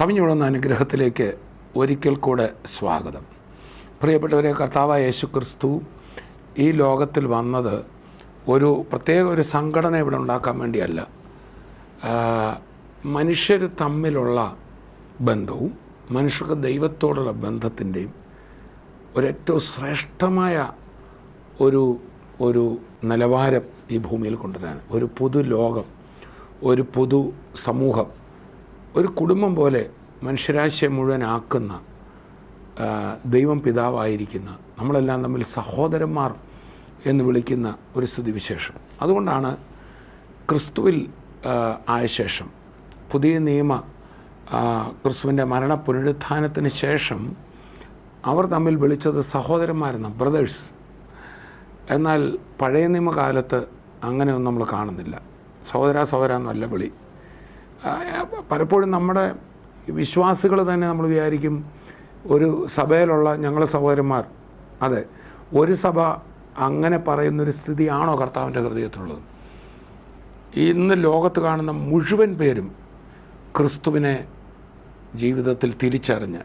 കവിഞ്ഞൊഴുന്ന അനുഗ്രഹത്തിലേക്ക് ഒരിക്കൽ കൂടെ സ്വാഗതം. പ്രിയപ്പെട്ടവരെ, കർത്താവായ യേശു ക്രിസ്തു ഈ ലോകത്തിൽ വന്നത് ഒരു പ്രത്യേക ഒരു സംഘടന ഇവിടെ ഉണ്ടാക്കാൻ വേണ്ടിയല്ല. മനുഷ്യർ തമ്മിലുള്ള ബന്ധവും മനുഷ്യർക്ക് ദൈവത്തോടുള്ള ബന്ധത്തിൻ്റെയും ഒരേറ്റവും ശ്രേഷ്ഠമായ ഒരു നിലവാരം ഈ ഭൂമിയിൽ കൊണ്ടുവരാൻ, ഒരു പുതു ലോകം, ഒരു പുതു സമൂഹം, ഒരു കുടുംബം പോലെ മനുഷ്യരാശിയെ മുഴുവൻ ആക്കുന്ന ദൈവം പിതാവായിരിക്കുന്ന, നമ്മളെല്ലാം തമ്മിൽ സഹോദരന്മാർ എന്ന് വിളിക്കുന്ന ഒരു സ്ഥിതിവിശേഷം. അതുകൊണ്ടാണ് ക്രിസ്തുവിൽ ആയ ശേഷം പുതിയ നിയമ ക്രിസ്തുവിൻ്റെ മരണ പുനരുത്ഥാനത്തിന് ശേഷം അവർ തമ്മിൽ വിളിച്ചത് സഹോദരന്മാരെന്ന, ബ്രദേഴ്സ്. എന്നാൽ പഴയ നിയമകാലത്ത് അങ്ങനെയൊന്നും നമ്മൾ കാണുന്നില്ല. സഹോദര എന്നല്ല വിളി. പലപ്പോഴും നമ്മുടെ വിശ്വാസികൾ തന്നെ നമ്മൾ വിചാരിക്കും ഒരു സഭയിലുള്ള ഞങ്ങൾ സഹോദരന്മാർ. അതെ, ഒരു സഭ അങ്ങനെ പറയുന്നൊരു സ്ഥിതിയാണോ കർത്താവിൻ്റെ ഹൃദയത്തിലുള്ളത്? ഇന്ന് ലോകത്ത് കാണുന്ന മുഴുവൻ പേരും ക്രിസ്തുവിനെ ജീവിതത്തിൽ തിരിച്ചറിഞ്ഞ്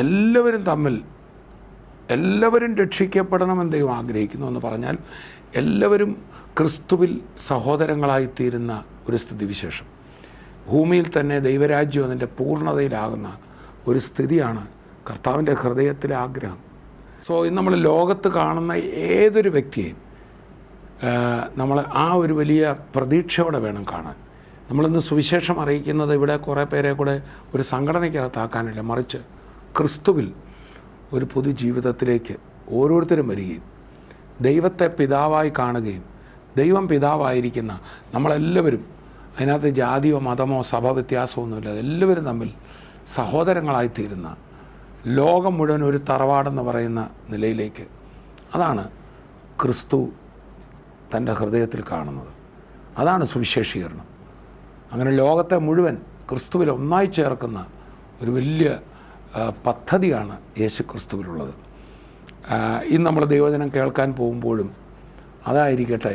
എല്ലാവരും രക്ഷിക്കപ്പെടണമെന്ന് ദൈവം ആഗ്രഹിക്കുന്നു എന്ന് പറഞ്ഞാൽ എല്ലാവരും ക്രിസ്തുവിൽ സഹോദരങ്ങളായിത്തീരുന്ന ഒരു സ്ഥിതിവിശേഷം. ഭൂമിയിൽ തന്നെ ദൈവരാജ്യം അതിൻ്റെ പൂർണ്ണതയിലാകുന്ന ഒരു സ്ഥിതിയാണ് കർത്താവിൻ്റെ ഹൃദയത്തിലെ ആഗ്രഹം. ഇന്ന് നമ്മൾ ലോകത്ത് കാണുന്ന ഏതൊരു വ്യക്തിയെയും നമ്മൾ ആ ഒരു വലിയ പ്രതീക്ഷയോടെ വേണം കാണാൻ. നമ്മളിന്ന് സുവിശേഷം അറിയിക്കുന്നത് ഇവിടെ കുറേ പേരെ കൂടെ ഒരു സംഘടനയ്ക്കകത്താക്കാനില്ല, മറിച്ച് ക്രിസ്തുവിൽ ഒരു പൊതുജീവിതത്തിലേക്ക് ഓരോരുത്തരും വരികയും ദൈവത്തെ പിതാവായി കാണുകയും ദൈവം പിതാവായിരിക്കുന്ന നമ്മളെല്ലാവരും, അതിനകത്ത് ജാതിയോ മതമോ സഭ വ്യത്യാസമൊന്നുമില്ല, എല്ലാവരും തമ്മിൽ സഹോദരങ്ങളായിത്തീരുന്ന, ലോകം മുഴുവൻ ഒരു തറവാടെന്ന് പറയുന്ന നിലയിലേക്ക്, അതാണ് ക്രിസ്തു തൻ്റെ ഹൃദയത്തിൽ കാണുന്നത്. അതാണ് സുവിശേഷീകരണം. അങ്ങനെ ലോകത്തെ മുഴുവൻ ക്രിസ്തുവിൽ ഒന്നായി ചേർക്കുന്ന ഒരു വലിയ പദ്ധതിയാണ് യേശു ക്രിസ്തുവിലുള്ളത്. ഇന്ന് നമ്മൾ ദൈവവചനം കേൾക്കാൻ പോകുമ്പോഴും അതായിരിക്കട്ടെ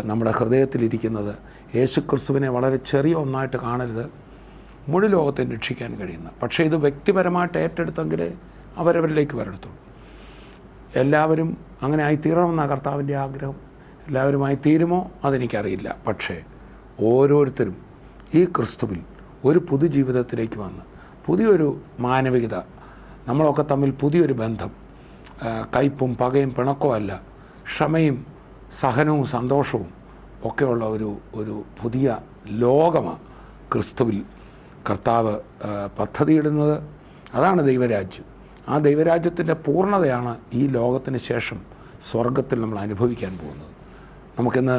നമ്മുടെ ഹൃദയത്തിലിരിക്കുന്നത്. യേശു ക്രിസ്തുവിനെ വളരെ ചെറിയ ഒന്നായിട്ട് കാണരുത്, മുഴുവൻ ലോകത്തെ രക്ഷിക്കാൻ കഴിയുന്ന. പക്ഷേ ഇത് വ്യക്തിപരമായിട്ട് ഏറ്റെടുത്തെങ്കിലേ അവരവരിലേക്ക് വരത്തുള്ളൂ. എല്ലാവരും അങ്ങനെ ആയിത്തീരണമെന്നാണ് കർത്താവിൻ്റെ ആഗ്രഹം. എല്ലാവരുമായി തീരുമോ അതെനിക്കറിയില്ല. പക്ഷേ ഓരോരുത്തരും ഈ ക്രിസ്തുവിൽ ഒരു പുതുജീവിതത്തിലേക്ക് വന്ന് പുതിയൊരു മാനവികത, നമ്മളൊക്കെ തമ്മിൽ പുതിയൊരു ബന്ധം, കയ്പും പകയും പിണക്കവും അല്ല, ക്ഷമയും സഹനവും സന്തോഷവും ഒക്കെയുള്ള ഒരു പുതിയ ലോകമാണ് ക്രിസ്തുവിൽ കർത്താവ് പദ്ധതിയിടുന്നത്. അതാണ് ദൈവരാജ്യം. ആ ദൈവരാജ്യത്തിൻ്റെ പൂർണ്ണതയാണ് ഈ ലോകത്തിന് ശേഷം സ്വർഗത്തിൽ നമ്മൾ അനുഭവിക്കാൻ പോകുന്നത്. നമുക്കിന്ന്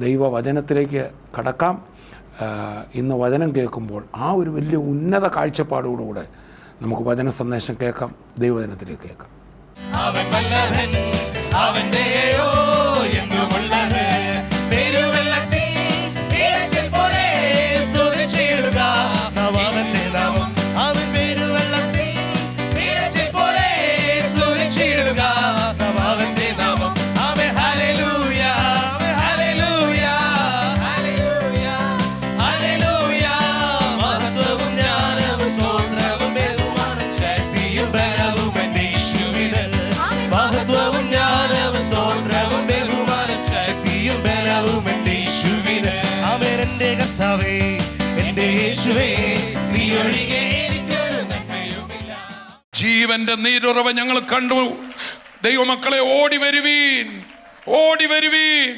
ദൈവവചനത്തിലേക്ക് കടക്കാം. ഇന്ന് വചനം കേൾക്കുമ്പോൾ ആ ഒരു വലിയ ഉന്നത കാഴ്ചപ്പാടോടുകൂടെ നമുക്ക് വചന സന്ദേശം കേൾക്കാം, ദൈവവചനത്തിലേക്ക് കേൾക്കാം. ജീവന്റെ നീരുറവ ഞങ്ങൾ കണ്ടു. ദൈവമക്കളെ, ഓടി വരുവീൻ.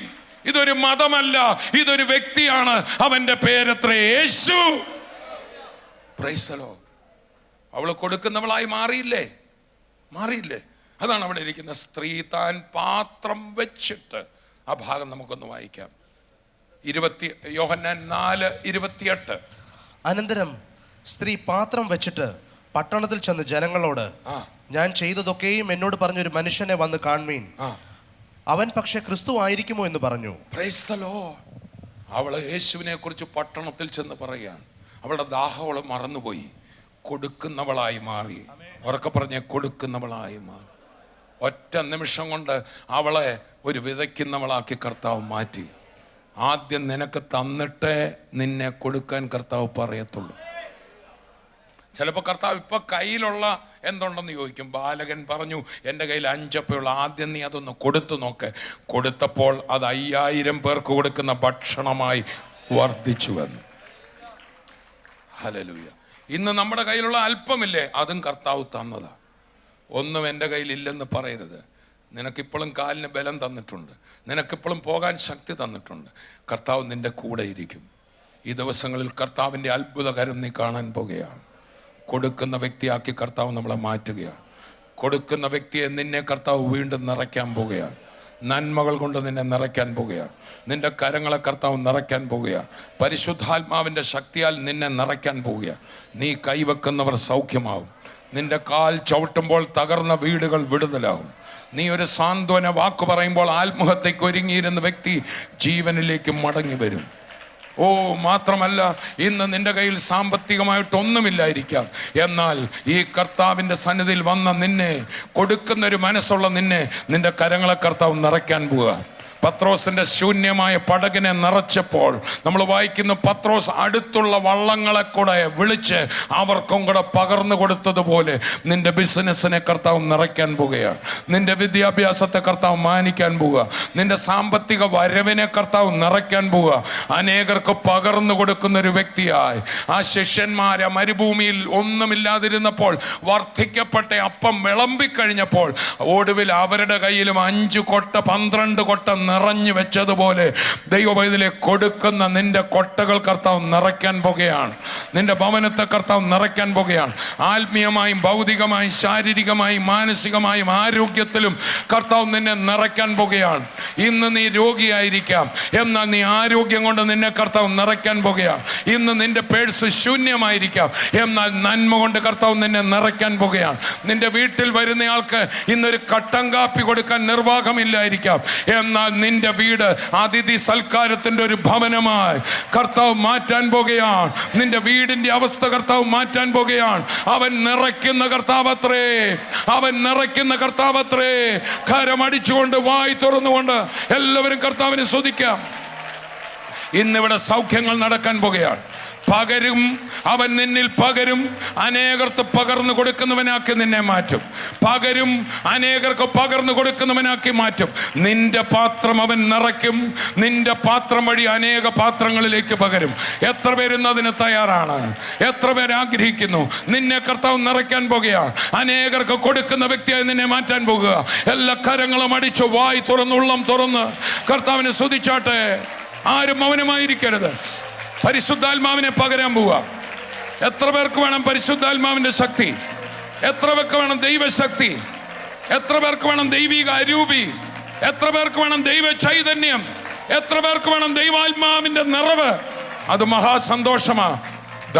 ഇതൊരു മതമല്ല, ഇതൊരു വ്യക്തിയാണ്. അവന്റെ പേരത്ര യേശു. Praise the lord. അവൾ കൊടുക്കുന്നവളായി മാറിയില്ലേ? അതാണ് അവിടെ ഇരിക്കുന്ന സ്ത്രീ താൻ പാത്രം വെച്ചിട്ട്. ആ ഭാഗം നമുക്കൊന്ന് വായിക്കാം. യോഹന്നാൻ 4:28. അനന്തരം സ്ത്രീ പാത്രം വെച്ചിട്ട് പട്ടണത്തിൽ ചെന്ന് ജനങ്ങളോട്, ഞാൻ ചെയ്തതൊക്കെയും എന്നോട് പറഞ്ഞൊരു മനുഷ്യനെ വന്ന് കാണുവീൻ, അവൻ പക്ഷെ ക്രിസ്തു ആയിരിക്കുമോ എന്ന് പറഞ്ഞു. Price the Lord. അവള് യേശുവിനെ കുറിച്ച് പട്ടണത്തിൽ ചെന്ന് പറയുകയാണ്. അവളുടെ ദാഹം അവള് മറന്നുപോയി, കൊടുക്കുന്നവളായി മാറി. ഉറക്കെ പറഞ്ഞ കൊടുക്കുന്നവളായി മാറി. ഒറ്റ നിമിഷം കൊണ്ട് അവളെ ഒരു വിതയ്ക്കുന്നവളാക്കി കർത്താവ് മാറ്റി. ആദ്യം നിനക്ക് തന്നിട്ടേ നിന്നെ കൊടുക്കാൻ കർത്താവ് പറയത്തുള്ളൂ. ചിലപ്പോൾ കർത്താവ് ഇപ്പം കയ്യിലുള്ള എന്തുണ്ടെന്ന് ചോദിക്കും. ബാലകൻ പറഞ്ഞു, എൻ്റെ കയ്യിൽ 5 അപ്പമുള്ള, ആദ്യം നീ അതൊന്ന് കൊടുത്തു നോക്ക്. കൊടുത്തപ്പോൾ അത് 5000 പേർക്ക് കൊടുക്കുന്ന ഭക്ഷണമായി വർദ്ധിച്ചു വന്നു. ഹല്ലേലൂയ. ഇന്ന് നമ്മുടെ കയ്യിലുള്ള അല്പമില്ലേ, അതും കർത്താവ് തന്നതാ. ഒന്നും എൻ്റെ കയ്യിലില്ലെന്ന് പറയരുത്. നിനക്കിപ്പോഴും കാലിന് ബലം തന്നിട്ടുണ്ട്, നിനക്കിപ്പോഴും പോകാൻ ശക്തി തന്നിട്ടുണ്ട്. കർത്താവ് നിൻ്റെ കൂടെ ഇരിക്കും. ഈ ദിവസങ്ങളിൽ കർത്താവിൻ്റെ അത്ഭുതകരം നീ കാണാൻ പോകുകയാണ്. കൊടുക്കുന്ന വ്യക്തിയാക്കി കർത്താവ് നമ്മളെ മാറ്റുകയാണ്. കൊടുക്കുന്ന വ്യക്തിയെ നിന്നെ കർത്താവ് വീണ്ടും നിറയ്ക്കാൻ പോകുകയാണ്. നന്മകൾ കൊണ്ട് നിന്നെ നിറയ്ക്കാൻ പോകുകയാണ്. നിന്റെ കരങ്ങളെ കർത്താവ് നിറയ്ക്കാൻ പോവുകയാണ്. പരിശുദ്ധാത്മാവിൻ്റെ ശക്തിയാൽ നിന്നെ നിറയ്ക്കാൻ പോവുകയാണ്. നീ കൈവെക്കുന്നവർ സൗഖ്യമാവും. നിന്റെ കാൽ ചവിട്ടുമ്പോൾ തകർന്ന വീടുകൾ വിടുതലാവും. നീ ഒരു സാന്ത്വന വാക്ക് പറയുമ്പോൾ ആത്മഹത്യയ്ക്ക് ഒരുങ്ങിയിരുന്ന വ്യക്തി ജീവനിലേക്ക് മടങ്ങി വരും. ഓ, മാത്രമല്ല, ഇന്ന് നിന്റെ കയ്യിൽ സാമ്പത്തികമായിട്ടൊന്നുമില്ലായിരിക്കാം. എന്നാൽ ഈ കർത്താവിൻ്റെ സന്നിധിയിൽ വന്ന നിന്നെ, കൊടുക്കുന്നൊരു മനസ്സുള്ള നിന്റെ കരങ്ങളെ കർത്താവ് നിറയ്ക്കാൻ പോവുക. പത്രോസിന്റെ ശൂന്യമായ പടകിനെ നിറച്ചപ്പോൾ നമ്മൾ വായിക്കുന്നു, പത്രോസ് അടുത്തുള്ള വള്ളങ്ങളെ കൂടെ വിളിച്ച് അവർക്കും കൂടെ പകർന്നു കൊടുത്തതുപോലെ നിന്റെ ബിസിനസ്സിനെ കർത്താവ് നിറയ്ക്കാൻ പോവുകയാണ്. നിന്റെ വിദ്യാഭ്യാസത്തെ കർത്താവ് മാനിക്കാൻ പോവുക. നിന്റെ സാമ്പത്തിക വരവിനെ കർത്താവ് നിറയ്ക്കാൻ പോവുക. അനേകർക്ക് പകർന്നു കൊടുക്കുന്ന ഒരു വ്യക്തിയായി. ആ ശിഷ്യന്മാരെ മരുഭൂമിയിൽ ഒന്നുമില്ലാതിരുന്നപ്പോൾ വർദ്ധിക്കപ്പെട്ട അപ്പം വിളമ്പിക്കഴിഞ്ഞപ്പോൾ ഒടുവിൽ അവരുടെ കയ്യിലും 5 കൊട്ട 12 കൊട്ട നിറഞ്ഞു വെച്ചതുപോലെ ദൈവവേദിലെ കൊടുക്കുന്ന നിന്റെ കൊട്ടകൾ കർത്താവ് നിറയ്ക്കാൻ പോകുകയാണ്. നിന്റെ ഭവനത്തെ കർത്താവ് നിറയ്ക്കാൻ പോകുകയാണ്. ആത്മീയമായും ഭൗതികമായും ശാരീരികമായും മാനസികമായും ആരോഗ്യത്തിലും കർത്താവ് നിന്നെ നിറയ്ക്കാൻ പോകുകയാണ്. ഇന്ന് നീ രോഗിയായിരിക്കാം, എന്നാൽ നീ ആരോഗ്യം കൊണ്ട് നിന്നെ കർത്താവ് നിറയ്ക്കാൻ പോകുകയാണ്. ഇന്ന് നിന്റെ പേഴ്സ് ശൂന്യമായിരിക്കാം, എന്നാൽ നന്മ കൊണ്ട് കർത്താവ് നിന്നെ നിറയ്ക്കാൻ പോകുകയാണ്. നിന്റെ വീട്ടിൽ വരുന്നയാൾക്ക് ഇന്നൊരു കട്ടൻ കാപ്പി കൊടുക്കാൻ നിർവാഹമില്ലായിരിക്കാം, എന്നാൽ നിന്റെ വീട് അതിഥി സൽക്കാരത്തിന്റെ ഒരു ഭവനമായി കർത്താവ് മാറ്റാൻ പോകുകയാണ്. നിന്റെ വീടിന്റെ അവസ്ഥ കർത്താവ് മാറ്റാൻ പോകുകയാണ്. അവൻ നിറയ്ക്കുന്ന കർത്താവത്രേ, അവൻ നിറയ്ക്കുന്ന കർത്താവത്രേ. കരമടിച്ചുകൊണ്ട് വായി തുറന്നുകൊണ്ട് എല്ലാവരും കർത്താവിനെ സ്തുതിക്കാം. ഇന്നിവിടെ സൗഖ്യങ്ങൾ നടക്കാൻ പോകുകയാണ്. പകരും, അവൻ നിന്നിൽ പകരും. അനേകർക്ക് പകർന്നു കൊടുക്കുന്നവനാക്കി നിന്നെ മാറ്റും. പകരും, അനേകർക്ക് പകർന്നു കൊടുക്കുന്നവനാക്കി മാറ്റും. നിന്റെ പാത്രം അവൻ നിറയ്ക്കും. നിന്റെ പാത്രം വഴി അനേക പാത്രങ്ങളിലേക്ക് പകരും. എത്ര പേരിന്നതിന് തയ്യാറാണ്? എത്ര പേർ ആഗ്രഹിക്കുന്നു? നിന്നെ കർത്താവ് നിറയ്ക്കാൻ പോകുകയാണ്. അനേകർക്ക് കൊടുക്കുന്ന വ്യക്തിയായി നിന്നെ മാറ്റാൻ പോകുക. എല്ലാ കരങ്ങളും അടിച്ചു വായി തുറന്ന് ഉള്ളം തുറന്ന് കർത്താവിനെ സ്തുതിച്ചാട്ടെ. ആരും മൗനമായിരിക്കരുത്. പരിശുദ്ധാത്മാവിനെ പകരാൻ പോവുക. എത്ര പേർക്ക് വേണം പരിശുദ്ധാത്മാവിന്റെ ശക്തി? എത്ര പേർക്ക് വേണം ദൈവശക്തി? എത്ര പേർക്ക് വേണം ദൈവിക അരൂപി? എത്ര പേർക്ക് വേണം ദൈവ ചൈതന്യം? എത്ര പേർക്ക് വേണം ദൈവാത്മാവിന്റെ നിറവ്? അത് മഹാസന്തോഷമാ.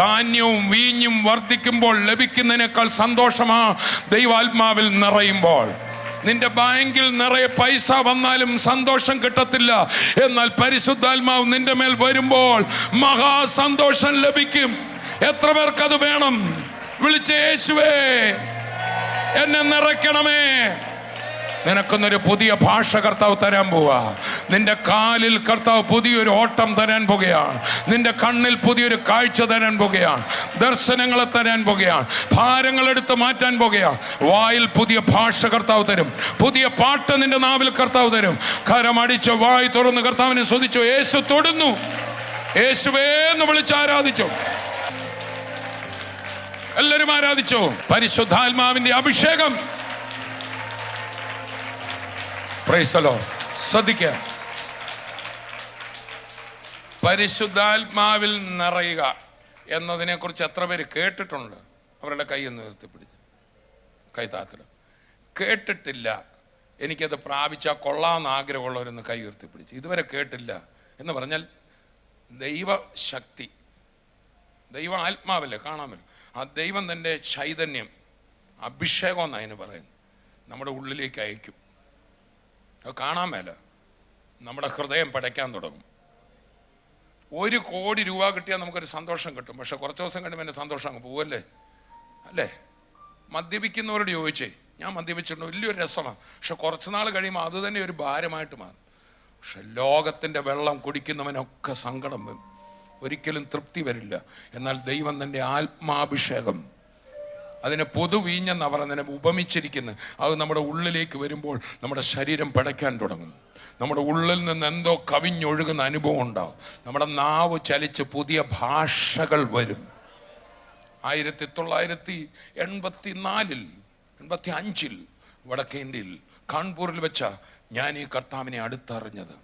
ധാന്യവും വീഞ്ഞും വർദ്ധിക്കുമ്പോൾ ലഭിക്കുന്നതിനേക്കാൾ സന്തോഷമാ ദൈവാത്മാവിൽ നിറയുമ്പോൾ. നിന്റെ ബാങ്കിൽ നിറയെ പൈസ വന്നാലും സന്തോഷം കിട്ടത്തില്ല. എന്നാൽ പരിശുദ്ധാത്മാവ് നിന്റെ മേൽ വരുമ്പോൾ മഹാസന്തോഷം ലഭിക്കും. എത്ര പേർക്കത് വേണം? വിളിച്ച യേശുവേ, എന്നെ നിറയ്ക്കണമേ. നിനക്കൊന്നൊരു പുതിയ ഭാഷ കർത്താവ് തരാൻ പോവുക. നിന്റെ കാലിൽ കർത്താവ് പുതിയൊരു ഓട്ടം തരാൻ പോകുകയാണ്. നിന്റെ കണ്ണിൽ പുതിയൊരു കാഴ്ച തരാൻ പോകുകയാണ്. ദർശനങ്ങളെ തരാൻ പോകുകയാണ്. ഭാരങ്ങൾ എടുത്ത് മാറ്റാൻ പോകുകയാണ്. വായിൽ പുതിയ ഭാഷ കർത്താവ് തരും. പുതിയ പാട്ട് നിന്റെ നാവിൽ കർത്താവ് തരും. കരമടിച്ച് വായി തുറന്ന് കർത്താവിനെ സ്തുതിച്ചു. യേശു തൊടുന്നു. യേശുവേന്ന് വിളിച്ച് ആരാധിച്ചു. എല്ലാവരും ആരാധിച്ചു. പരിശുദ്ധാത്മാവിന്റെ അഭിഷേകം. ശ്രദ്ധിക്കുക. പരിശുദ്ധാത്മാവിൽ നിറയുക എന്നതിനെ കുറിച്ച് എത്ര പേര് കേട്ടിട്ടുണ്ട്? അവരുടെ കൈ ഒന്ന് ഉയർത്തിപ്പിടിച്ച് കൈ താത്തിടും. കേട്ടിട്ടില്ല, എനിക്കത് പ്രാപിച്ചാൽ കൊള്ളാമെന്ന് ആഗ്രഹമുള്ളവരൊന്ന് കൈ ഉയർത്തിപ്പിടിച്ച്. ഇതുവരെ കേട്ടില്ല എന്ന് പറഞ്ഞാൽ ദൈവശക്തി, ദൈവ ആത്മാവല്ലേ കാണാമല്ലോ. ആ ദൈവം തൻ്റെ ചൈതന്യം, അഭിഷേകം എന്ന് അതിന് പറയുന്നു, നമ്മുടെ ഉള്ളിലേക്ക് അയക്കും. അത് കാണാൻ മേല നമ്മുടെ ഹൃദയം പടയ്ക്കാൻ തുടങ്ങും. 1 കോടി രൂപ കിട്ടിയാൽ നമുക്കൊരു സന്തോഷം കിട്ടും. പക്ഷെ കുറച്ച് ദിവസം കഴിയുമ്പോൾ എൻ്റെ സന്തോഷം അങ്ങ് പോവല്ലേ അല്ലേ? മദ്യപിക്കുന്നവരോട് ചോദിച്ചേ, ഞാൻ മദ്യപിച്ചിട്ടുണ്ട്, വലിയൊരു രസമാണ്. പക്ഷെ കുറച്ച് നാൾ കഴിയുമ്പോൾ അത് തന്നെ ഒരു ഭാരമായിട്ട് മാറും. പക്ഷെ ലോകത്തിൻ്റെ വെള്ളം കുടിക്കുന്നവനൊക്കെ സങ്കടം വരും, ഒരിക്കലും തൃപ്തി വരില്ല. എന്നാൽ ദൈവം തൻ്റെ ആത്മാഭിഷേകം അതിനെ പൊതുവീഞ്ഞെന്നാണ് പറയുന്നതിനെ ഉപമിച്ചിരിക്കുന്നത്. അത് നമ്മുടെ ഉള്ളിലേക്ക് വരുമ്പോൾ നമ്മുടെ ശരീരം പിടയ്ക്കാൻ തുടങ്ങും. നമ്മുടെ ഉള്ളിൽ നിന്ന് എന്തോ കവിഞ്ഞൊഴുകുന്ന അനുഭവം ഉണ്ടാവും. നമ്മുടെ നാവ് ചലിച്ച് പുതിയ ഭാഷകൾ വരും. 1985 വടക്കേ ഇന്ത്യയിൽ കാൺപൂരിൽ വെച്ച ഞാൻ ഈ കർത്താവിനെ അടുത്തറിഞ്ഞത്.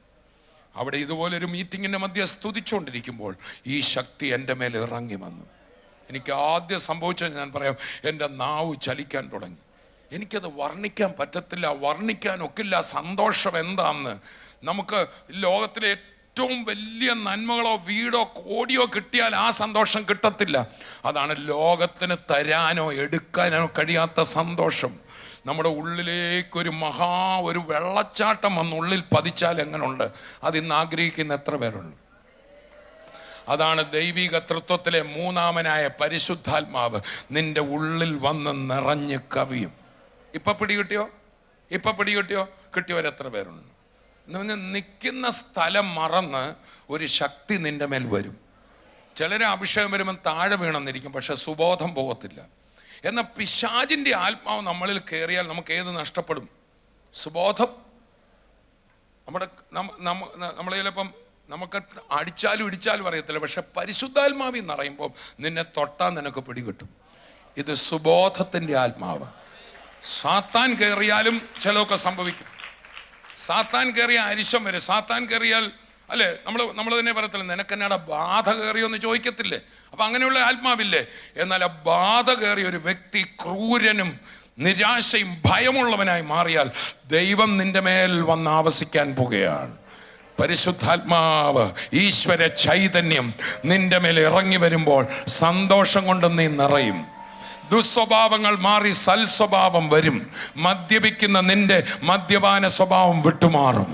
അവിടെ ഇതുപോലൊരു മീറ്റിങ്ങിൻ്റെ മധ്യ സ്തുതിച്ചുകൊണ്ടിരിക്കുമ്പോൾ ഈ ശക്തി എൻ്റെ മേൽ ഇറങ്ങി വന്നു. എനിക്ക് ആദ്യം സംഭവിച്ചത് ഞാൻ പറയാം, എൻ്റെ നാവ് ചലിക്കാൻ തുടങ്ങി. എനിക്കത് വർണ്ണിക്കാൻ പറ്റത്തില്ല, വർണ്ണിക്കാനൊക്കില്ല സന്തോഷം എന്താന്ന്. നമുക്ക് ലോകത്തിലെ ഏറ്റവും വലിയ നന്മകളോ വീടോ കോടിയോ കിട്ടിയാൽ ആ സന്തോഷം കിട്ടത്തില്ല. അതാണ് ലോകത്തിന് തരാനോ എടുക്കാനോ കഴിയാത്ത സന്തോഷം. നമ്മുടെ ഉള്ളിലേക്കൊരു ഒരു വെള്ളച്ചാട്ടം വന്ന് ഉള്ളിൽ പതിച്ചാൽ എങ്ങനെയുണ്ട്? അതിന്ന് ആഗ്രഹിക്കുന്ന എത്ര പേരുണ്ട്? അതാണ് ദൈവിക തൃത്വത്തിലെ മൂന്നാമനായ പരിശുദ്ധാത്മാവ് നിന്റെ ഉള്ളിൽ വന്ന് നിറഞ്ഞ് കവിയും. ഇപ്പൊ പിടികിട്ടിയോ? കിട്ടിയവരെത്ര പേരുണ്ട്? നിൽക്കുന്ന സ്ഥലം മറന്ന് ഒരു ശക്തി നിന്റെ മേൽ വരും. ചിലരെ അഭിഷേകം വരുമ്പോൾ താഴെ വീണെന്നിരിക്കും, പക്ഷെ സുബോധം പോകത്തില്ല. എന്നാൽ പിശാചിൻ്റെ ആത്മാവ് നമ്മളിൽ കയറിയാൽ നമുക്ക് ഏത് നഷ്ടപ്പെടും? സുബോധം. നമ്മൾ ചിലപ്പം നമുക്ക് അടിച്ചാലും ഇടിച്ചാലും അറിയത്തില്ല, പക്ഷെ പരിശുദ്ധാത്മാവിൽ നിറയുമ്പോൾ നിന്നെ തൊട്ടാൽ നിനക്ക് പിടികിട്ടും. ഇത് സുബോധത്തിൻ്റെ ആത്മാവ്. സാത്താൻ കയറിയാലും ചിലതൊക്കെ സംഭവിക്കും. സാത്താൻ കയറിയ അരിശം വരും. സാത്താൻ കയറിയാൽ അല്ലേ നമ്മൾ തന്നെ പറയത്തില്ല, നിനക്കെന്നാടാ ബാധ കയറിയോന്ന് ചോദിക്കത്തില്ലേ? അപ്പം അങ്ങനെയുള്ള ആത്മാവില്ലേ? എന്നാൽ ആ ബാധ കയറിയ ഒരു വ്യക്തി ക്രൂരനും നിരാശയും ഭയമുള്ളവനായി മാറിയാൽ ദൈവം നിന്റെ മേൽ വന്ന് ആവസിക്കാൻ പോകുകയാണ്. പരിശുദ്ധാത്മാവ്, ഈശ്വര ചൈതന്യം നിന്റെ മേൽ ഇറങ്ങി വരുമ്പോൾ സന്തോഷം കൊണ്ട് നീ നിറയും. ദുസ്വഭാവങ്ങൾ മാറി സൽസ്വഭാവം വരും. മദ്യപിക്കുന്ന നിന്റെ മദ്യപാന സ്വഭാവം വിട്ടുമാറും.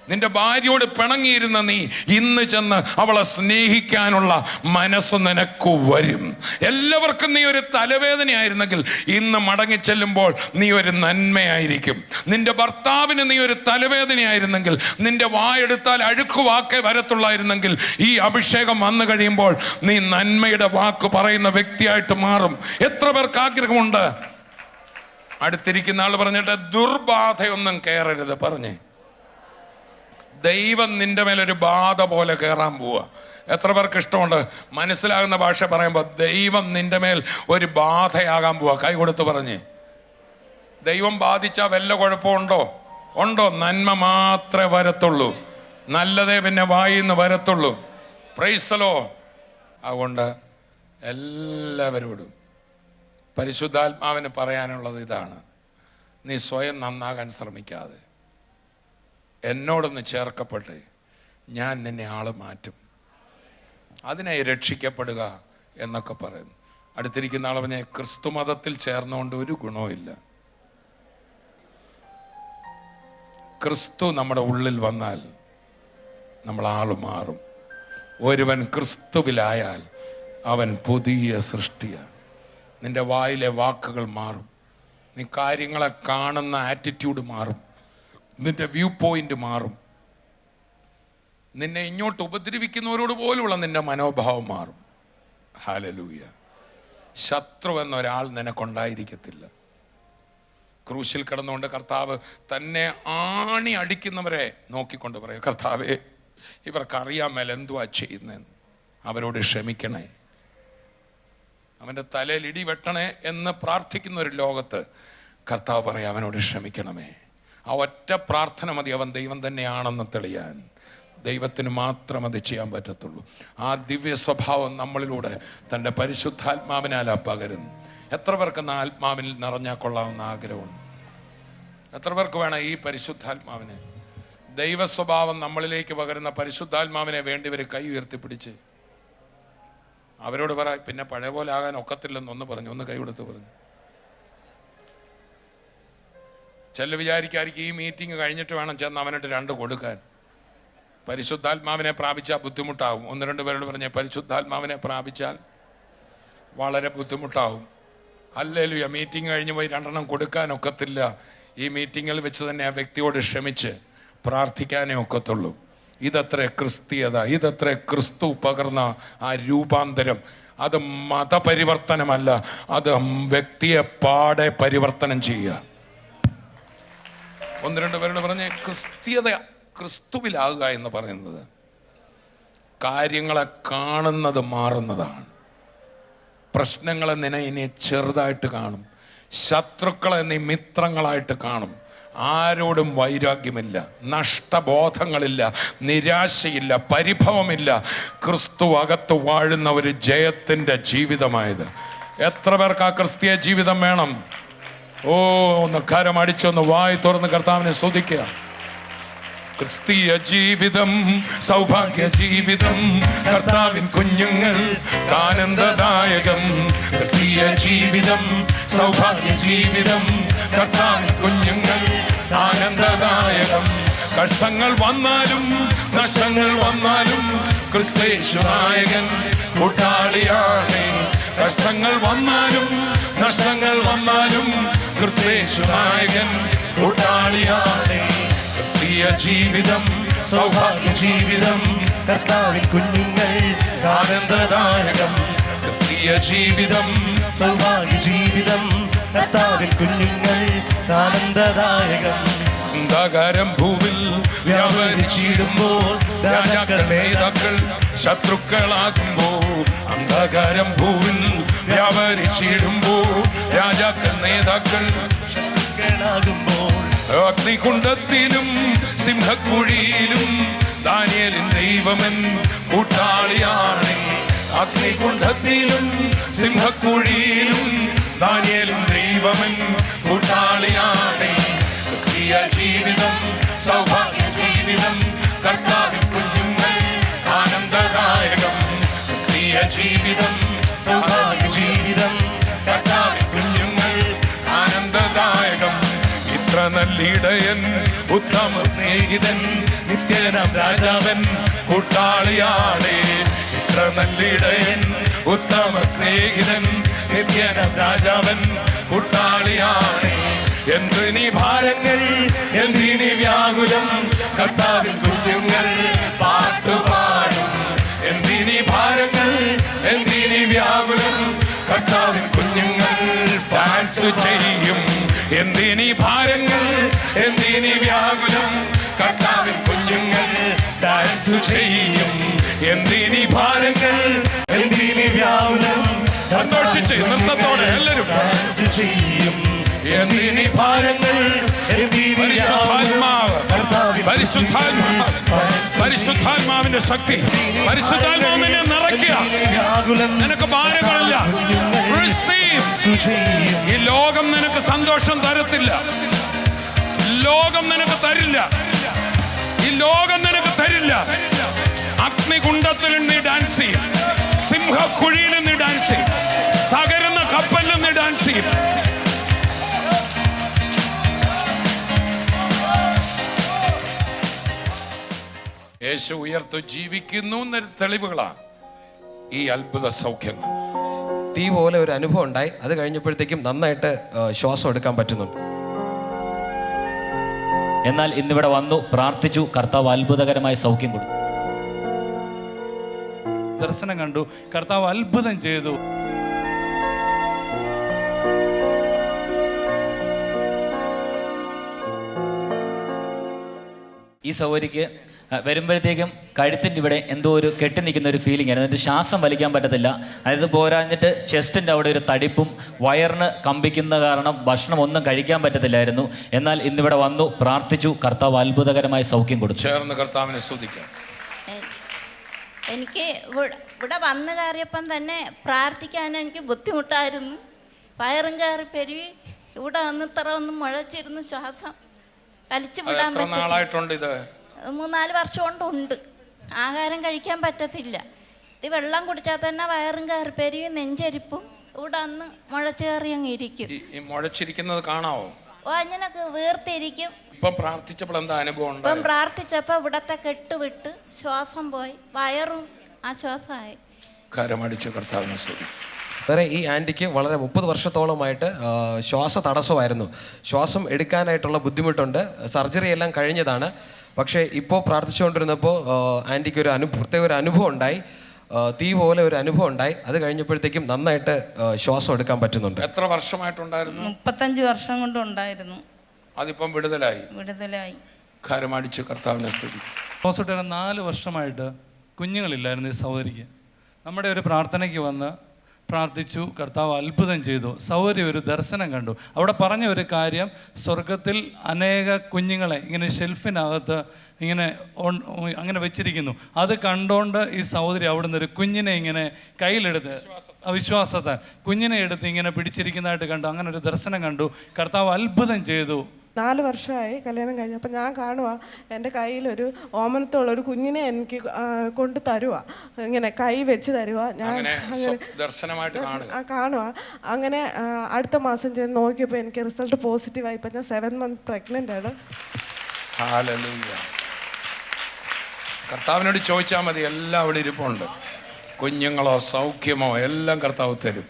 നിന്റെ ഭാര്യയോട് പിണങ്ങിയിരുന്ന നീ ഇന്ന് ചെന്ന് അവളെ സ്നേഹിക്കാനുള്ള മനസ്സ് നിനക്ക് വരും. എല്ലാവർക്കും നീ ഒരു തലവേദനയായിരുന്നെങ്കിൽ ഇന്ന് മടങ്ങിച്ചെല്ലുമ്പോൾ നീ ഒരു നന്മയായിരിക്കും. നിന്റെ ഭർത്താവിന് നീ ഒരു തലവേദനയായിരുന്നെങ്കിൽ, നിന്റെ വായെടുത്താൽ അഴുക്ക് വാക്കേ വരത്തുള്ളായിരുന്നെങ്കിൽ, ഈ അഭിഷേകം വന്നു കഴിയുമ്പോൾ നീ നന്മയുടെ വാക്ക് പറയുന്ന വ്യക്തിയായിട്ട് മാറും. എത്ര പേർക്ക് ആഗ്രഹമുണ്ട്? അടുത്തിരിക്കുന്ന ആൾ പറഞ്ഞിട്ട് ദുർബാധയൊന്നും കയറരുത് പറഞ്ഞേ. ദൈവം നിന്റെ മേലൊരു ബാധ പോലെ കയറാൻ പോവുക. എത്ര പേർക്ക് ഇഷ്ടമുണ്ട്? മനസ്സിലാകുന്ന ഭാഷ പറയുമ്പോൾ ദൈവം നിന്റെ മേൽ ഒരു ബാധയാകാൻ പോവുക. കൈ കൊടുത്ത് പറഞ്ഞേ. ദൈവം ബാധിച്ചാൽ വല്ല കുഴപ്പമുണ്ടോ? നന്മ മാത്രമേ വരത്തുള്ളൂ. നല്ലതേ പിന്നെ വായിന്ന് വരത്തുള്ളൂ. Price the Lord. അതുകൊണ്ട് എല്ലാവരോടും പരിശുദ്ധാത്മാവിന് പറയാനുള്ളത് ഇതാണ്: നീ സ്വയം നന്നാകാൻ ശ്രമിക്കാതെ എന്നോടൊന്ന് ചേർക്കപ്പെട്ട് ഞാൻ നിന്നെ ആള് മാറ്റും. അതിനായി രക്ഷിക്കപ്പെടുക എന്നൊക്കെ പറയുന്നു. അടുത്തിരിക്കുന്ന ആൾ പറഞ്ഞ ക്രിസ്തു മതത്തിൽ ചേർന്നുകൊണ്ട് ഒരു ഗുണവുമില്ല. ക്രിസ്തു നമ്മുടെ ഉള്ളിൽ വന്നാൽ നമ്മൾ ആള് മാറും. ഒരുവൻ ക്രിസ്തുവിലായാൽ അവൻ പുതിയ സൃഷ്ടിയാണ്. നിന്റെ വായിലെ വാക്കുകൾ മാറും. നീ കാര്യങ്ങളെ കാണുന്ന ആറ്റിറ്റ്യൂഡ് മാറും. നിന്റെ വ്യൂ പോയിന്റ് മാറും. നിന്നെ ഇങ്ങോട്ട് ഉപദ്രവിക്കുന്നവരോട് പോലുള്ള നിന്റെ മനോഭാവം മാറും. ഹല്ലേലൂയ. ശത്രു എന്നൊരാൾ നിനക്കുണ്ടായിരിക്കത്തില്ല. ക്രൂശിൽ കിടന്നുകൊണ്ട് കർത്താവ് തന്നെ ആണി അടിക്കുന്നവരെ നോക്കിക്കൊണ്ട് പറയും, കർത്താവേ, ഇവർക്കറിയാൻ മേൽ എന്തുവാ ചെയ്യുന്നതെന്ന്, അവരോട് ക്ഷമിക്കണേ, അവൻ്റെ തലയിൽ ഇടി വെട്ടണേ എന്ന് പ്രാർത്ഥിക്കുന്ന ഒരു ലോകത്ത് കർത്താവ് പറയാം, അവനോട് ക്ഷമിക്കണമേ. ആ ഒറ്റ പ്രാർത്ഥന മതി അവൻ ദൈവം തന്നെയാണെന്ന് തെളിയാൻ. ദൈവത്തിന് മാത്രം അത് ചെയ്യാൻ പറ്റത്തുള്ളൂ. ആ ദിവ്യ സ്വഭാവം നമ്മളിലൂടെ തൻ്റെ പരിശുദ്ധാത്മാവിനാലാ പകരുന്നു. എത്ര പേർക്ക് ആത്മാവിൽ നിറഞ്ഞാൽ കൊള്ളാവുന്ന ആഗ്രഹമുണ്ട്? എത്ര പേർക്ക് വേണം ഈ പരിശുദ്ധാത്മാവിനെ? ദൈവ സ്വഭാവം നമ്മളിലേക്ക് പകരുന്ന പരിശുദ്ധാത്മാവിനെ വേണ്ടിവർ കൈ ഉയർത്തിപ്പിടിച്ച് അവരോട് പറ, പിന്നെ പഴയ പോലെ ആകാൻ ഒക്കത്തില്ലെന്നൊന്ന് പറഞ്ഞു, ഒന്ന് കൈ കൊടുത്ത് പറഞ്ഞു. ചില വിചാരിക്കായിരിക്കും ഈ മീറ്റിംഗ് കഴിഞ്ഞിട്ട് വേണം ചെന്ന് അവനായിട്ട് 2 കൊടുക്കാൻ. പരിശുദ്ധാത്മാവിനെ പ്രാപിച്ചാൽ ബുദ്ധിമുട്ടാവും. 1-2 പേരോട് പറഞ്ഞ പരിശുദ്ധാത്മാവിനെ പ്രാപിച്ചാൽ വളരെ ബുദ്ധിമുട്ടാവും. ഹല്ലേലൂയ. മീറ്റിംഗ് കഴിഞ്ഞ് പോയി 2 കൊടുക്കാൻ ഒക്കത്തില്ല. ഈ മീറ്റിങ്ങിൽ വെച്ച് തന്നെ ആ വ്യക്തിയോട് ക്ഷമിച്ച് പ്രാർത്ഥിക്കാനേ ഒക്കത്തുള്ളൂ. ഇതത്ര ക്രിസ്തീയത, ഇതത്ര ക്രിസ്തു പകർന്ന ആ രൂപാന്തരം. അത് മതപരിവർത്തനമല്ല, അത് വ്യക്തിയെ പാടെ പരിവർത്തനം ചെയ്യുക. ഒന്ന് രണ്ട് പേരോട് പറഞ്ഞ് ക്രിസ്തുവിലാകുക എന്ന് പറയുന്നത് കാര്യങ്ങളെ കാണുന്നത് മാറുന്നതാണ്. പ്രശ്നങ്ങളെ ഇനി ചെറുതായിട്ട് കാണും, ശത്രുക്കളെ നീ മിത്രങ്ങളായിട്ട് കാണും. ആരോടും വൈരാഗ്യമില്ല, നഷ്ടബോധങ്ങളില്ല, നിരാശയില്ല, പരിഭവമില്ല. ക്രിസ്തു അകത്ത് വാഴുന്ന ഒരു ജയത്തിൻ്റെ ജീവിതമായത്. എത്ര പേർക്ക് ആ ക്രിസ്തീയ ജീവിതം വേണം? ഒന്ന് കരം അടിച്ചൊന്ന് വായി തുറന്ന് കർത്താവിനെ സ്തുതിക്കുക. ക്രിസ്തീയ ജീവിതം സൗഭാഗ്യ ജീവിതം, കർത്താവിൻ കുഞ്ഞുങ്ങൾ ആനന്ദദായകം. ക്രിസ്തീയ ജീവിതം സൗഭാഗ്യ ജീവിതം, കർത്താവിൻ കുഞ്ഞുങ്ങൾ ആനന്ദദായകം. കഷ്ടങ്ങൾ വന്നാലും നഷ്ടങ്ങൾ വന്നാലും ക്രിസ്തേശു നായകൻ കൂട്ടാളിയാണ്. കഷ്ടങ്ങൾ വന്നാലും നഷ്ടങ്ങൾ വന്നാലും ക്രിസ്തേശു നായകൻ കൂട്ടാളിയാണ്. ക്രിസ്തീയ ജീവിതം സൗഭാഗ്യ ജീവിതം, കർത്താവിൻ കുഞ്ഞുങ്ങൾ ആനന്ദദായകം. ക്രിസ്തീയ ജീവിതം സൗഭാഗ്യ ജീവിതം, കർത്താവിൻ കുഞ്ഞുങ്ങൾ ആനന്ദദായകം. അന്ധകാരം ഭൂവിൽ വ്യാപരിച്ചിടുമ്പോൾ രാജാക്കൾ നേതാക്കൾ ശത്രുക്കളാകുമ്പോൾ, അന്ധകാരം ഭൂവിൽ വ്യാപരിച്ചിടുമ്പോൾ രാജാക്കൾ നേതാക്കൾ ശത്രുക്കളാകുമ്പോൾ, അഗ്നികുണ്ഡത്തിലും സിംഹക്കുഴിയിലും ദാനിയേലിൻ ദൈവമൻ കൂട്ടാളിയാണ്. അഗ്നികുണ്ഡത്തിലും സിംഹക്കുഴിയിലും ദാനിയേലിൻ ദൈവമൻ കൂട്ടാളിയാണ്. ക്രിസ്തീയ ജീവിതം സൗഭാഗ്യ ജീവിതം, കർത്താവിൻ കുഞ്ഞുങ്ങൾ ആനന്ദദായകം. ക്രിസ്തീയ ജീവിതം സൗഭാഗ്യ ജീവിതം, കർത്താവിൻ കുഞ്ഞുങ്ങൾ ആനന്ദദായകം. ഇത്ര നല്ലിടയൻ ഉത്തമ സ്നേഹിതൻ, നിത്യനാം രാജാവൻ കൂട്ടാളിയാണ്. ഇത്ര നല്ലിടയൻ ഉത്തമ സ്നേഹിതൻ, നിത്യനാം രാജാവൻ കൂട്ടാളിയാണ്. എന്തിനീ ഭാരങ്ങൾ, എന്തിനീ വ്യാകുലം, കർത്താവിൻ കുഞ്ഞുങ്ങൾ പാട്ടുപാടും. എന്തിനീ ഭാരങ്ങൾ, എന്തിനീ വ്യാകുലം, കർത്താവിൻ കുഞ്ഞുങ്ങൾ ഡാൻസ് ചെയ്യും. എന്തിനീ ഭാരങ്ങൾ, എന്തിനീ വ്യാകുലം, കർത്താവിൻ കുഞ്ഞുങ്ങൾ ഡാൻസ് ചെയ്യും. എന്തിനീ ഭാരങ്ങൾ, എന്തിനീ വ്യാകുലം, സന്തോഷിച്ച് നൃത്തത്തോടെ എല്ലാവരും ഡാൻസ് ചെയ്യും. എന്തിനീ ഭാരങ്ങൾ, പരിശുദ്ധാത്മാവിന്റെ ശക്തി, പരിശുദ്ധാത്മാവിനെ നിറയ്ക്കുക. നിനക്ക് ഭാരങ്ങളില്ല. ഈ ലോകം നിനക്ക് സന്തോഷം തരത്തില്ല, ലോകം നിനക്ക് തരില്ല, ഈ ലോകം നിനക്ക് തരില്ല. അഗ്നികുണ്ഡത്തിൽ നീ ഡാൻസ് ചെയ്യും, സിംഹക്കുഴിയിൽ നീ ഡാൻസ് ചെയ്യും, തകരുന്ന കപ്പലിൽ നീ ഡാൻസ് ചെയ്യും. യേശു ഉയർത്തു ജീവിക്കുന്നു എന്നൊരു തെളിവുകളാണ് ഈ അത്ഭുത സൗഖ്യങ്ങൾ. തീ പോലെ ഒരു അനുഭവം ഉണ്ടായി. അത് കഴിഞ്ഞപ്പോഴത്തേക്കും നന്നായിട്ട് ശ്വാസം എടുക്കാൻ പറ്റുന്നുണ്ട്. എന്നാൽ ഇന്നിവിടെ വന്നു പ്രാർത്ഥിച്ചു, കർത്താവ് അത്ഭുതകരമായ സൗഖ്യം കൊടുത്തു. ദർശനം കണ്ടു, കർത്താവ് അത്ഭുതം ചെയ്തു. ഈ സൗകര്യക്ക് വരുമ്പോഴത്തേക്കും കഴുത്തിൻ്റെ ഇവിടെ എന്തോ ഒരു കെട്ടി നിൽക്കുന്ന ഒരു ഫീലിംഗ് ആയിരുന്നു. എന്നിട്ട് ശ്വാസം വലിക്കാൻ പറ്റത്തില്ല. അതായത് പോരാഞ്ഞിട്ട് ചെസ്റ്റിൻ്റെ അവിടെ ഒരു തടിപ്പും, വയറിന് കമ്പിക്കുന്ന കാരണം ഭക്ഷണം ഒന്നും കഴിക്കാൻ പറ്റത്തില്ലായിരുന്നു. എന്നാൽ ഇന്നിവിടെ വന്നു പ്രാർത്ഥിച്ചു, കർത്താവ് അത്ഭുതകരമായ സൗഖ്യം കൊടുത്തു. ചേർന്ന് കർത്താവിനെ സ്തുതിക്കാം. എനിക്ക് ഇവിടെ വന്നു കയറിയപ്പം തന്നെ പ്രാർത്ഥിക്കാൻ എനിക്ക് ബുദ്ധിമുട്ടായിരുന്നു. വയറും കയറി പെരുവി ഇവിടെ വന്ന് ഇത്ര ഒന്നും മുഴച്ചിരുന്നു, ശ്വാസം വലിച്ചു വിടാൻ നാളായിട്ടുണ്ട്. ഇത് 3-4 വർഷം കൊണ്ടുണ്ട്. ആഹാരം കഴിക്കാൻ പറ്റത്തില്ല. ഇത് വെള്ളം കുടിച്ചാൽ തന്നെ വയറും കയറി പെരുവി നെഞ്ചരിപ്പും ഇവിടെ വന്ന് മുഴച്ചു കയറി അങ്ങ് ഇരിക്കും. ഈ മുഴച്ചിരിക്കുന്നത് കാണാവോ? അങ്ങനൊക്കെ വീർത്തിരിക്കും. ഇപ്പം പ്രാർത്ഥിച്ചപ്പോൾ എന്താ അനുഭവം? ഇപ്പം പ്രാർത്ഥിച്ചപ്പോൾ ഇവിടത്തെ കെട്ടുവിട്ട് ശ്വാസം പോയി, വയറും ആശ്വാസമായി. കരമടിച്ച് കർത്താവിനെ സ്തുതി. വേറെ ഈ ആൻറ്റിക്ക് വളരെ 30 വർഷത്തോളമായിട്ട് ശ്വാസ തടസ്സമായിരുന്നു. ശ്വാസം എടുക്കാനായിട്ടുള്ള ബുദ്ധിമുട്ടുണ്ട്. സർജറി എല്ലാം കഴിഞ്ഞതാണ്. പക്ഷേ ഇപ്പോൾ പ്രാർത്ഥിച്ചുകൊണ്ടിരുന്നപ്പോൾ ആൻറ്റിക്ക് പ്രത്യേക ഒരു അനുഭവം ഉണ്ടായി. തീ പോലെ ഒരു അനുഭവം ഉണ്ടായി. അത് കഴിഞ്ഞപ്പോഴത്തേക്കും നന്നായിട്ട് ശ്വാസം എടുക്കാൻ പറ്റുന്നുണ്ട്. എത്ര വർഷമായിട്ടുണ്ടായിരുന്നു? 35 വർഷം കൊണ്ട് ഉണ്ടായിരുന്നു. അതിപ്പം വിടുതലായി. കരമടിച്ച് കർത്താവിനെ സ്തുതി. ഹോസ്പിറ്റലിൽ 4 വർഷമായിട്ട് കുഞ്ഞുങ്ങളില്ലായിരുന്നു ഈ സഹോദരിക്ക്. നമ്മുടെ ഒരു പ്രാർത്ഥനയ്ക്ക് വന്ന് പ്രാർത്ഥിച്ചു, കർത്താവ് അത്ഭുതം ചെയ്തു. സഹോദരി ഒരു ദർശനം കണ്ടു. അവിടെ പറഞ്ഞ ഒരു കാര്യം, സ്വർഗത്തിൽ അനേക കുഞ്ഞുങ്ങളെ ഇങ്ങനെ ഷെൽഫിനകത്ത് ഇങ്ങനെ അങ്ങനെ വെച്ചിരിക്കുന്നു. അത് കണ്ടോണ്ട് ഈ സഹോദരി അവിടുന്ന് ഒരു കുഞ്ഞിനെ ഇങ്ങനെ കയ്യിലെടുത്ത്, വിശ്വാസത്താൽ കുഞ്ഞിനെ എടുത്ത് ഇങ്ങനെ പിടിച്ചിരിക്കുന്നതായിട്ട് കണ്ടു. അങ്ങനെ ഒരു ദർശനം കണ്ടു. കർത്താവ് അത്ഭുതം ചെയ്തു. 4 വർഷമായി കല്യാണം കഴിഞ്ഞപ്പോൾ ഞാൻ കാണുക എൻ്റെ കയ്യിലൊരു ഓമനത്തുള്ള ഒരു കുഞ്ഞിനെ എനിക്ക് കൊണ്ട് തരുക, ഇങ്ങനെ കൈ വെച്ച് തരുക. ഞാൻ അങ്ങനെ കാണുക. അങ്ങനെ അടുത്ത മാസം ചെന്ന് നോക്കിയപ്പോൾ എനിക്ക് റിസൾട്ട് പോസിറ്റീവായി. ഇപ്പം ഞാൻ 7 months പ്രഗ്നൻ്റ് ആണ്. കർത്താവിനോട് ചോദിച്ചാൽ മതി, എല്ലാം അവിടെ ഇരിപ്പുണ്ട്. കുഞ്ഞുങ്ങളോ സൗഖ്യമോ എല്ലാം കർത്താവ് തരും.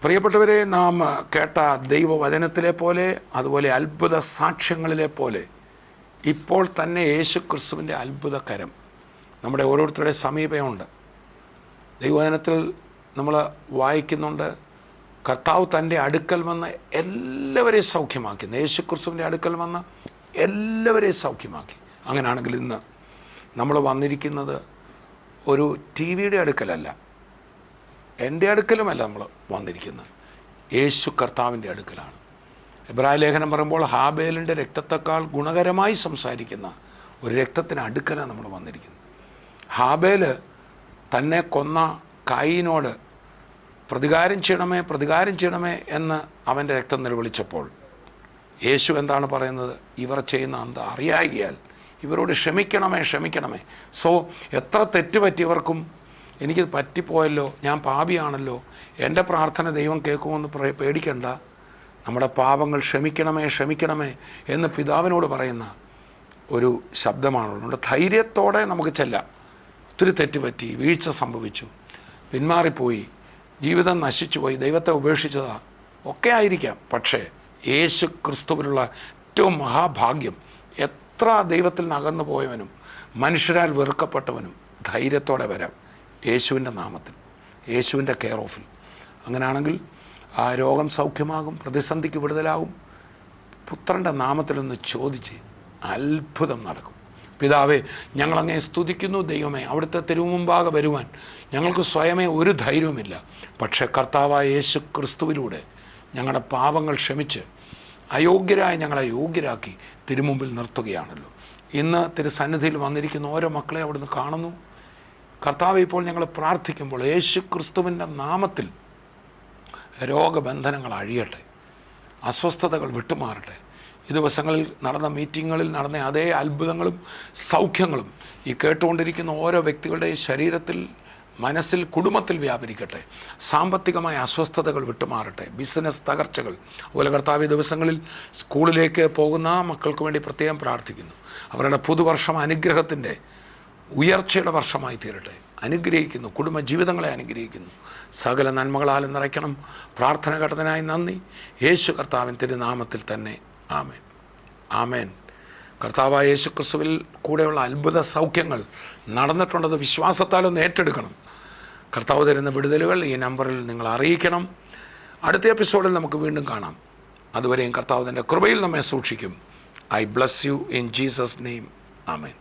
പ്രിയപ്പെട്ടവരെ, നാം കേട്ട ദൈവവചനത്തിലെ പോലെ, അതുപോലെ അത്ഭുത സാക്ഷ്യങ്ങളിലെ പോലെ ഇപ്പോൾ തന്നെ യേശു ക്രിസ്തുവിൻ്റെ അത്ഭുതകരം നമ്മുടെ ഓരോരുത്തരുടെ സമീപമുണ്ട്. ദൈവവചനത്തിൽ നമ്മൾ വായിക്കുന്നുണ്ട്, കർത്താവ് തൻ്റെ അടുക്കൽ വന്ന് എല്ലാവരെയും സൗഖ്യമാക്കി. യേശു ക്രിസ്തുവിൻ്റെ അടുക്കൽ വന്ന് എല്ലാവരെയും സൗഖ്യമാക്കി. അങ്ങനെയാണെങ്കിൽ ഇന്ന് നമ്മൾ വന്നിരിക്കുന്നത് ഒരു TV-യുടെ അടുക്കലല്ല, എൻ്റെ അടുക്കലുമല്ല നമ്മൾ വന്നിരിക്കുന്നത്, യേശു കർത്താവിൻ്റെ അടുക്കലാണ്. എബ്രായ ലേഖനം പറയുമ്പോൾ ഹാബേലിൻ്റെ രക്തത്തെക്കാൾ ഗുണകരമായി സംസാരിക്കുന്ന ഒരു രക്തത്തിന് അടുക്കലാണ് നമ്മൾ വന്നിരിക്കുന്നത്. ഹാബേൽ തന്നെ കൊന്ന കായീനോട് പ്രതികാരം ചെയ്യണമേ എന്ന് അവൻ്റെ രക്തം നിലവിളിച്ചപ്പോൾ യേശു എന്താണ് പറയുന്നത്? ഇവർ ചെയ്യുന്ന അന്ത അറിയായികയാൽ ഇവരോട് ക്ഷമിക്കണമേ. സോ എത്ര തെറ്റുപറ്റിയവർക്കും എനിക്ക് പറ്റിപ്പോയല്ലോ, ഞാൻ പാപിയാണല്ലോ, എൻ്റെ പ്രാർത്ഥന ദൈവം കേൾക്കുമെന്ന് പേടിക്കണ്ട. നമ്മുടെ പാപങ്ങൾ ക്ഷമിക്കണമേ എന്ന് പിതാവിനോട് പറയുന്ന ഒരു ശബ്ദമാണുള്ളത്. ധൈര്യത്തോടെ നമുക്ക് ചെല്ലാം. ഒത്തിരി തെറ്റുപറ്റി, വീഴ്ച സംഭവിച്ചു, പിന്മാറിപ്പോയി, ജീവിതം നശിച്ചുപോയി, ദൈവത്തെ ഉപേക്ഷിച്ചതാ ഒക്കെ ആയിരിക്കാം. പക്ഷേ യേശു ക്രിസ്തുവിലുള്ള ഏറ്റവും മഹാഭാഗ്യം, എത്ര ദൈവത്തിൽ നിന്ന് അകന്നു പോയവനും മനുഷ്യരാൽ വെറുക്കപ്പെട്ടവനും ധൈര്യത്തോടെ വരാം യേശുവിൻ്റെ നാമത്തിൽ, യേശുവിൻ്റെ കെയർ ഓഫിൽ. അങ്ങനെയാണെങ്കിൽ ആ രോഗം സൗഖ്യമാകും, പ്രതിസന്ധിക്ക് വിടുതലാകും. പുത്രൻ്റെ നാമത്തിലൊന്ന് ചോദിച്ച് അത്ഭുതം നടക്കും. പിതാവേ, ഞങ്ങളങ്ങനെ സ്തുതിക്കുന്നു. ദൈവമേ, അവിടുത്തെ തിരുമുമ്പാകെ വരുവാൻ ഞങ്ങൾക്ക് സ്വയമേ ഒരു ധൈര്യവുമില്ല. പക്ഷേ കർത്താവായ യേശു ക്രിസ്തുവിലൂടെ ഞങ്ങളുടെ പാപങ്ങൾ ക്ഷമിച്ച് അയോഗ്യരായ ഞങ്ങളെ യോഗ്യരാക്കി തിരുമുമ്പിൽ നിർത്തുകയാണല്ലോ. ഇന്ന് തിരുസന്നിധിയിൽ വന്നിരിക്കുന്ന ഓരോ മക്കളെ അവിടുന്ന് കാണുന്നു. കർത്താവ്, ഇപ്പോൾ ഞങ്ങൾ പ്രാർത്ഥിക്കുമ്പോൾ യേശു ക്രിസ്തുവിൻ്റെ നാമത്തിൽ രോഗബന്ധനങ്ങൾ അഴിയട്ടെ, അസ്വസ്ഥതകൾ വിട്ടുമാറട്ടെ. ഈ ദിവസങ്ങളിൽ നടന്ന മീറ്റിങ്ങുകളിൽ നടന്ന അതേ അത്ഭുതങ്ങളും സൗഖ്യങ്ങളും ഈ കേട്ടുകൊണ്ടിരിക്കുന്ന ഓരോ വ്യക്തികളുടെയും ശരീരത്തിൽ, മനസ്സിൽ, കുടുംബത്തിൽ വ്യാപരിക്കട്ടെ. സാമ്പത്തികമായ അസ്വസ്ഥതകൾ വിട്ടുമാറട്ടെ, ബിസിനസ് തകർച്ചകൾ. അതുപോലെ കർത്താവ്, ദിവസങ്ങളിൽ സ്കൂളിലേക്ക് പോകുന്ന മക്കൾക്ക് വേണ്ടി പ്രത്യേകം പ്രാർത്ഥിക്കുന്നു. അവരുടെ പുതുവർഷം അനുഗ്രഹത്തിൻ്റെ ഉയർച്ചയുടെ വർഷമായി തീരട്ടെ. അനുഗ്രഹിക്കുന്നു, കുടുംബജീവിതങ്ങളെ അനുഗ്രഹിക്കുന്നു. സകല നന്മകളാലും നിറയ്ക്കണം. പ്രാർത്ഥന ഘട്ടത്തിനായി നന്ദി. യേശു കർത്താവിൻ തിരുനാമത്തിൽ തന്നെ ആമേൻ. കർത്താവായ യേശു ക്രിസ്തുവിൽ കൂടെയുള്ള അത്ഭുത സൗഖ്യങ്ങൾ നടന്നിട്ടുള്ളത് വിശ്വാസത്താലൊന്ന് ഏറ്റെടുക്കണം. കർത്താവ് തരുന്ന വിടുതലുകൾ ഈ നമ്പറിൽ നിങ്ങൾ അറിയിക്കണം. അടുത്ത എപ്പിസോഡിൽ നമുക്ക് വീണ്ടും കാണാം. അതുവരെയും കർത്താവ് തൻ്റെ കൃപയിൽ നമ്മെ സൂക്ഷിക്കും. I bless you in Jesus name. Amen.